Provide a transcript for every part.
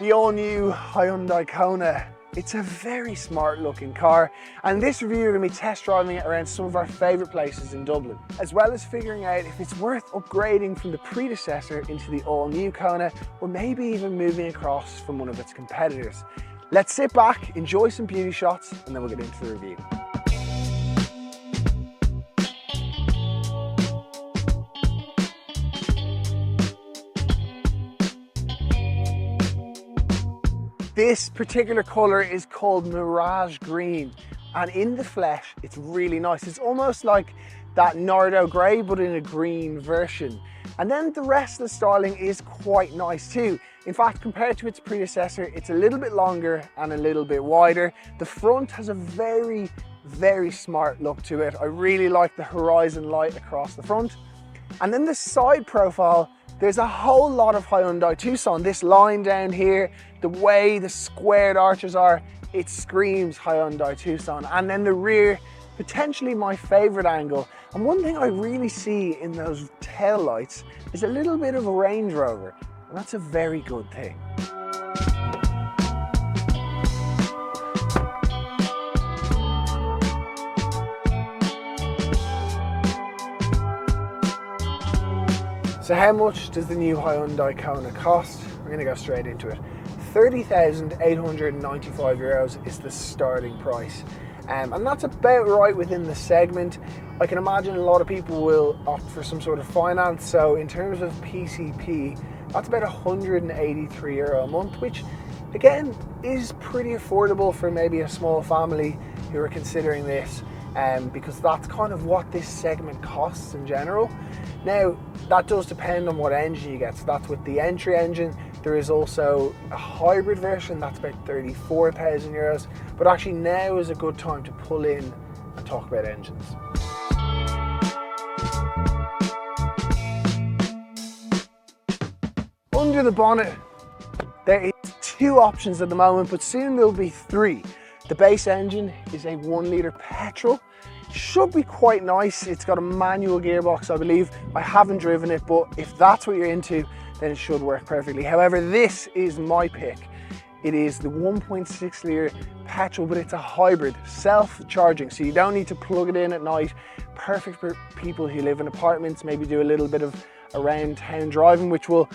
The all-new Hyundai Kona. It's a very smart looking car, and in this review we're going to be test driving it around some of our favourite places in Dublin, as well as figuring out if it's worth upgrading from the predecessor into the all-new Kona, or maybe even moving across from one of its competitors. Let's sit back, enjoy some beauty shots, and then we'll get into the review. This particular colour is called Mirage Green, and in the flesh it's really nice. It's almost like that Nardo Grey but in a green version. And then the rest of the styling is quite nice too. In fact, compared to its predecessor, it's a little bit longer and a little bit wider. The front has a very, very smart look to it. I really like the horizon light across the front. And then the side profile, there's a whole lot of Hyundai Tucson. This line down here, the way the squared arches are, it screams Hyundai Tucson. And then the rear, potentially my favorite angle. And one thing I really see in those tail lights is a little bit of a Range Rover. And that's a very good thing. So how much does the new Hyundai Kona cost? We're going to go straight into it. €30,895 is the starting price. And that's about right within the segment. I can imagine a lot of people will opt for some sort of finance. So in terms of PCP, that's about €183 a month, which again is pretty affordable for maybe a small family who are considering this. Because that's kind of what this segment costs in general. Now, that does depend on what engine you get. So that's with the entry engine. There is also a hybrid version that's about €34,000. But actually now is a good time to pull in and talk about engines. Under the bonnet, there is two options at the moment, but soon there'll be three. The base engine is a 1 litre petrol. Should be quite nice. It's got a manual gearbox, I believe. I haven't driven it, but if that's what you're into, then it should work perfectly. However, this is my pick. It is the 1.6 litre petrol, but it's a hybrid, self-charging, so you don't need to plug it in at night. Perfect for people who live in apartments, maybe do a little bit of around town driving, which we'll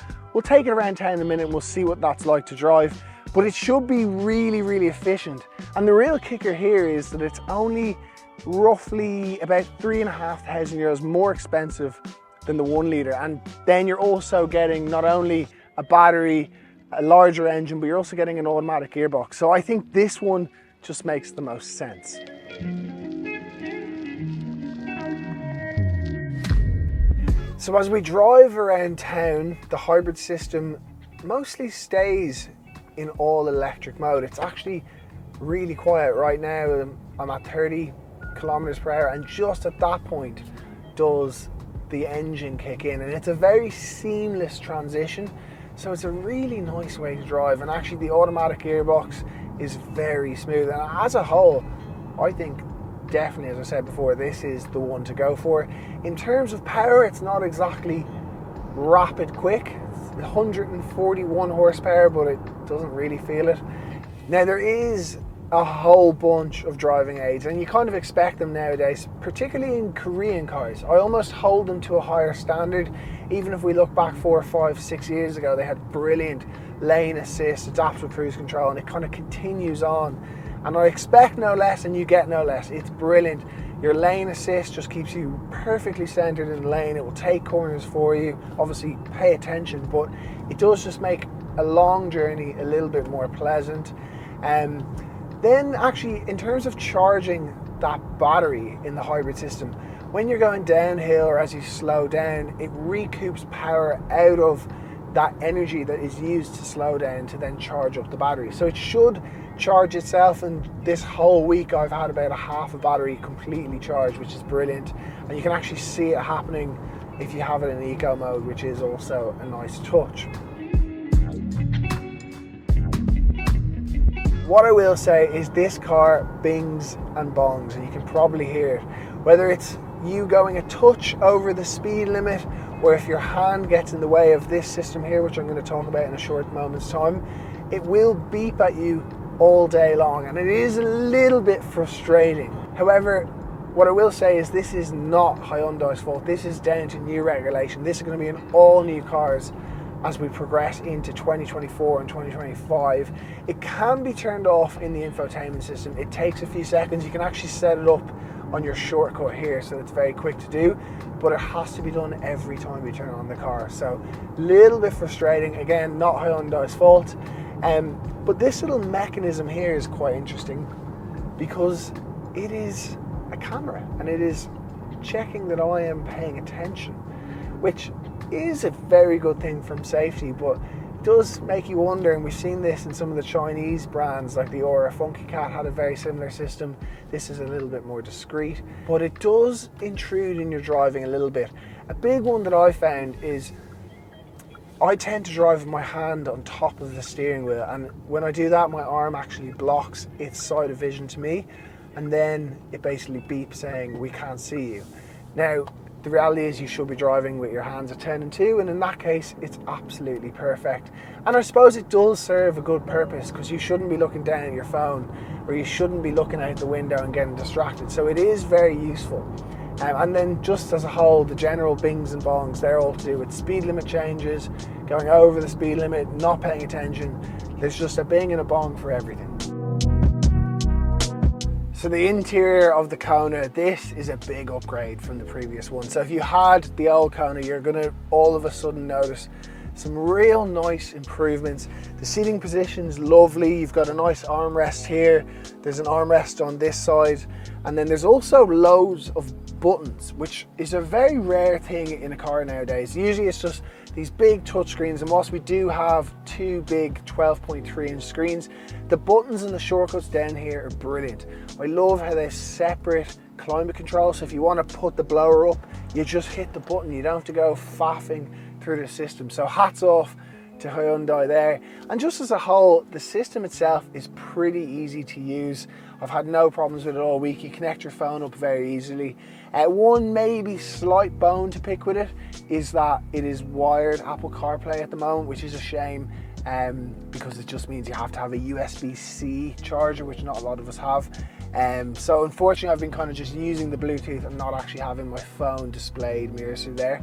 take it around town in a minute and we'll see what that's like to drive. But it should be really, really efficient. And the real kicker here is that it's only roughly about €3,500 more expensive than the 1 litre. And then you're also getting not only a battery, a larger engine, but you're also getting an automatic gearbox. So I think this one just makes the most sense. So as we drive around town, the hybrid system mostly stays in all electric mode. It's actually really quiet right now. I'm at 30 kilometers per hour, and just at that point does the engine kick in, and it's a very seamless transition. So it's a really nice way to drive, and actually the automatic gearbox is very smooth. And as a whole, I think definitely, as I said before, this is the one to go for. In terms of power, it's not exactly rapid quick. 141 horsepower, but it doesn't really feel it. Now, there is a whole bunch of driving aids, and you kind of expect them nowadays, particularly in Korean cars. I almost hold them to a higher standard. Even if we look back 4, 5, 6 years ago, they had brilliant lane assist, adaptive cruise control, and it kind of continues on. And I expect no less, and you get no less. It's brilliant. Your lane assist just keeps you perfectly centered in the lane. It will take corners for you. Obviously, pay attention, but it does just make a long journey a little bit more pleasant. Then actually, in terms of charging that battery in the hybrid system, when you're going downhill or as you slow down, it recoups power out of that energy that is used to slow down to then charge up the battery. So it should charge itself, and this whole week I've had about a half a battery completely charged, which is brilliant. And you can actually see it happening if you have it in eco mode, which is also a nice touch. What I will say is this car bings and bongs, and you can probably hear it. Whether it's you going a touch over the speed limit, or if your hand gets in the way of this system here, which I'm going to talk about in a short moment's time, it will beep at you all day long, and it is a little bit frustrating. However, what I will say is this is not Hyundai's fault. This is down to new regulation. This is going to be in all new cars as we progress into 2024 and 2025. It can be turned off in the infotainment system. It takes a few seconds. You can actually set it up on your shortcut here, so it's very quick to do, but it has to be done every time you turn on the car. So a little bit frustrating. Again, not Hyundai's fault. But this little mechanism here is quite interesting because it is a camera and it is checking that I am paying attention, which is a very good thing from safety, but it does make you wonder, and we've seen this in some of the Chinese brands like the Aura. Funky Cat had a very similar system. This is a little bit more discreet, but it does intrude in your driving a little bit. A big one that I found is I tend to drive with my hand on top of the steering wheel, and when I do that, my arm actually blocks its side of vision to me, and then it basically beeps saying, "We can't see you." Now, the reality is you should be driving with your hands at 10 and 2, and in that case, it's absolutely perfect. And I suppose it does serve a good purpose, because you shouldn't be looking down at your phone, or you shouldn't be looking out the window and getting distracted. So it is very useful. And then just as a whole, the general bings and bongs, they're all to do with speed limit changes, going over the speed limit, not paying attention. There's just a bing and a bong for everything. So the interior of the Kona, this is a big upgrade from the previous one. So if you had the old Kona, you're gonna all of a sudden notice some real nice improvements. The seating position's lovely. You've got a nice armrest here. There's an armrest on this side. And then there's also loads of buttons, which is a very rare thing in a car nowadays. Usually it's just these big touch screens, and whilst we do have two big 12.3-inch screens, the buttons and the shortcuts down here are brilliant. I love how they're separate climate control, so if you want to put the blower up, you just hit the button. You don't have to go faffing through the system. So hats off to Hyundai there. And just as a whole, the system itself is pretty easy to use. I've had no problems with it all week. You connect your phone up very easily. One maybe slight bone to pick with it is that it is wired Apple CarPlay at the moment, which is a shame, because it just means you have to have a USB-C charger, which not a lot of us have. So unfortunately, I've been kind of just using the Bluetooth and not actually having my phone displayed mirrors through there,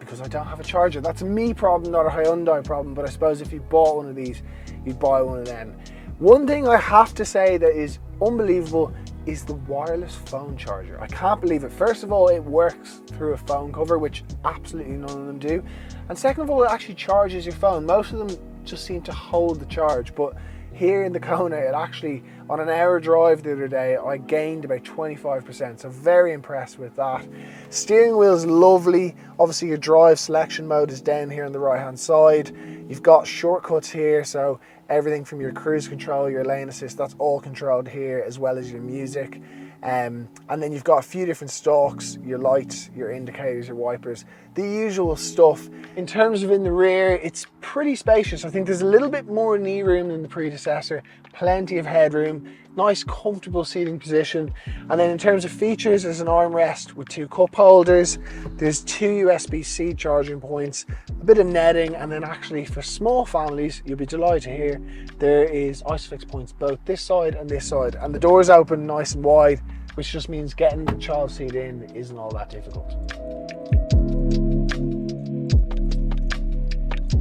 because I don't have a charger. That's a me problem, not a Hyundai problem, but I suppose if you bought one of these, you'd buy one of them. One thing I have to say that is unbelievable is the wireless phone charger. I can't believe it. First of all, it works through a phone cover, which absolutely none of them do. And second of all, it actually charges your phone. Most of them just seem to hold the charge, but here in the Kona, it actually, on an hour drive the other day, I gained about 25%, so very impressed with that. Steering wheel's lovely. Obviously your drive selection mode is down here on the right hand side. You've got shortcuts here, so everything from your cruise control, your lane assist, that's all controlled here, as well as your music. And then you've got a few different stalks, your lights, your indicators, your wipers, the usual stuff. In terms of in the rear, it's pretty spacious. I think there's a little bit more knee room than the predecessor, plenty of headroom, nice comfortable seating position. And then in terms of features, there's an armrest with two cup holders, there's two USB-C charging points, a bit of netting, and then actually for small families, you'll be delighted to hear, there is ISOFIX points both this side and this side, and the doors open nice and wide, which just means getting the child seat in isn't all that difficult.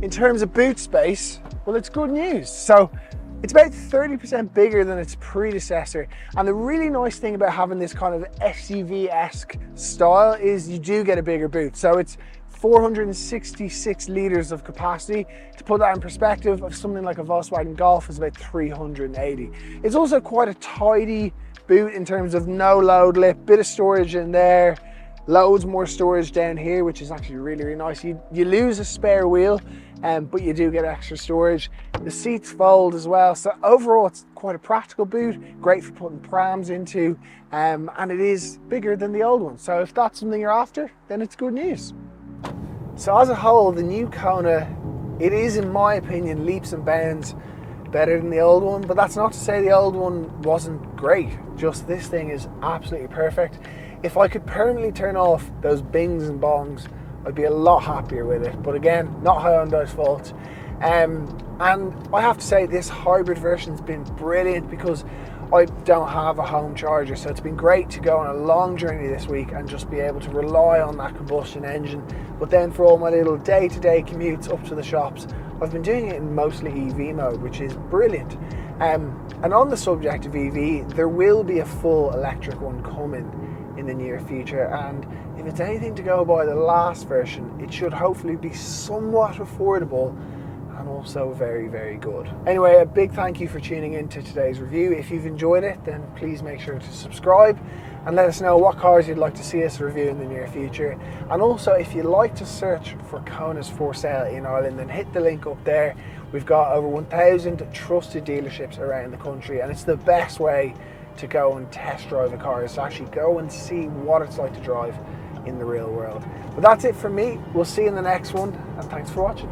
In terms of boot space, well, it's good news. So it's about 30% bigger than its predecessor. And the really nice thing about having this kind of SUV-esque style is you do get a bigger boot. So it's 466 litres of capacity. To put that in perspective, of something like a Volkswagen Golf is about 380. It's also quite a tidy boot in terms of no load lip, bit of storage in there, loads more storage down here, which is actually really, really nice. You lose a spare wheel, but you do get extra storage. The seats fold as well, so overall it's quite a practical boot, great for putting prams into, and it is bigger than the old one. So if that's something you're after, then it's good news. So as a whole, the new Kona, it is, in my opinion, leaps and bounds better than the old one, but that's not to say the old one wasn't great. Just this thing is absolutely perfect. If I could permanently turn off those bings and bongs, I'd be a lot happier with it. But again, not Hyundai's fault. And I have to say this hybrid version's been brilliant because I don't have a home charger, so it's been great to go on a long journey this week and just be able to rely on that combustion engine. But then for all my little day-to-day commutes up to the shops, I've been doing it in mostly EV mode, which is brilliant. And on the subject of EV, there will be a full electric one coming in the near future, and if it's anything to go by the last version, it should hopefully be somewhat affordable and also very, very good. Anyway, a big thank you for tuning in to today's review. If you've enjoyed it, then please make sure to subscribe and let us know what cars you'd like to see us review in the near future. And also, if you'd like to search for Konas for sale in Ireland, then hit the link up there. We've got over 1,000 trusted dealerships around the country, and it's the best way to go and test drive a car, is to actually go and see what it's like to drive in the real world. But that's it from me. We'll see you in the next one, and thanks for watching.